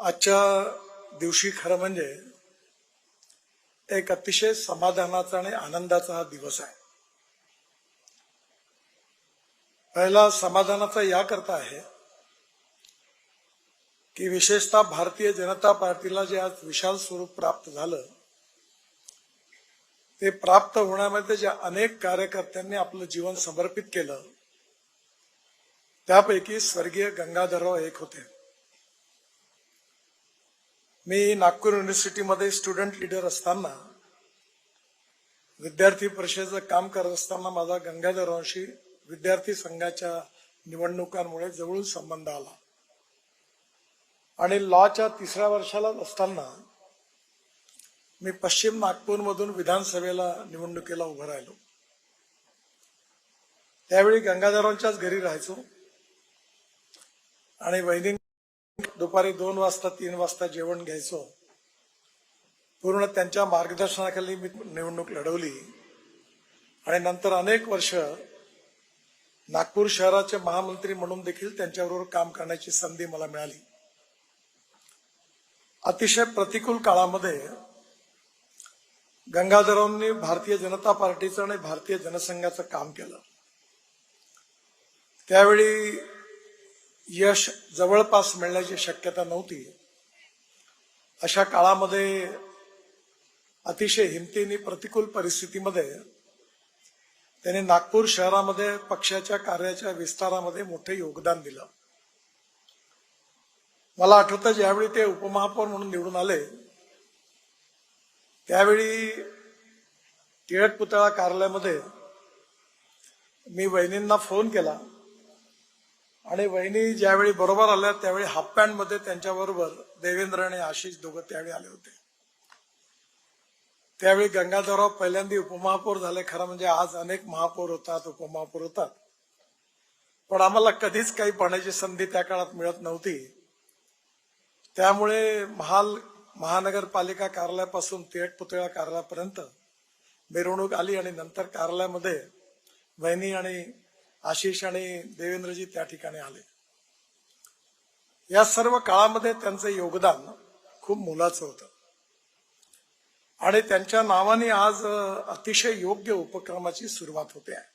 आजच्या दिवशी खरं म्हणजे एक अतिशय समाधानाचा आणि आनंदाचा हा दिवस आहे. पहिला समाधानाचा याकरता आहे की विशेषतः भारतीय जनता पार्टीला जे आज विशाल स्वरूप प्राप्त झालं ते प्राप्त होण्यामध्ये ज्या अनेक कार्यकर्त्यांनी आपलं जीवन समर्पित केलं त्यापैकी स्वर्गीय गंगाधरराव एक होते. मी नागपूर युनिव्हर्सिटीमध्ये स्टुडंट लीडर असताना विद्यार्थी परिषदेचं काम करत असताना माझा गंगाधररावांशी विद्यार्थी संघाच्या निवडणुकांमुळे जवळून संबंध आला आणि लॉच्या 3ऱ्या वर्षाला असताना मी पश्चिम नागपूरमधून विधानसभेला निवडणुकीला उभं राहिलो. त्यावेळी गंगाधररावांच्याच घरी राहायचो आणि वहिनी दुपारी 2 वाजता 3 वाजता जेवण घ्यायचो. पूर्ण त्यांच्या मार्गदर्शनाखाली मी निवडणूक लढवली आणि नंतर अनेक वर्ष नागपूर शहराचे महामंत्री म्हणून देखील त्यांच्याबरोबर काम करण्याची संधी मला मिळाली. अतिशय प्रतिकूल काळामध्ये गंगाधररावांनी भारतीय जनता पार्टीचं आणि भारतीय जनसंघाचं काम केलं. त्यावेळी यश जवळपास मिळण्याची शक्यता नव्हती. अशा काळामध्ये अतिशय हिमतीने प्रतिकूल परिस्थितीमध्ये त्यांनी नागपूर शहरामध्ये पक्षाच्या कार्याच्या विस्तारामध्ये मोठे योगदान दिलं. मला आठवतं ज्यावेळी ते उपमहापौर म्हणून निवडून आले त्यावेळी टिळक पुतळा कार्यालयामध्ये मी वहिनींना फोन केला आणि वहिनी ज्यावेळी बरोबर आल्या त्यावेळी हाफ पॅन्ट मध्ये त्यांच्याबरोबर देवेंद्र आणि आशिष दोघं त्यावेळी आले होते. त्यावेळी गंगाधरराव पहिल्यांदा उपमहापौर झाले. खरं म्हणजे आज अनेक महापौर होतात, उपमहापौर होतात, पण आम्हाला कधीच काही पाहण्याची संधी त्या काळात मिळत नव्हती. त्यामुळे महानगरपालिका कार्यालयापासून टिळक पुतळा कार्यालयापर्यंत मिरवणूक आली आणि नंतर कार्यालयामध्ये वहिनी आणि आशिष आणि देवेंद्रजी त्या ठिकाणी आले. या सर्व काळामध्ये त्यांचं योगदान खूप मोलाचं होतं आणि त्यांच्या नावाने आज अतिशय योग्य उपक्रमाची सुरुवात होते आहे.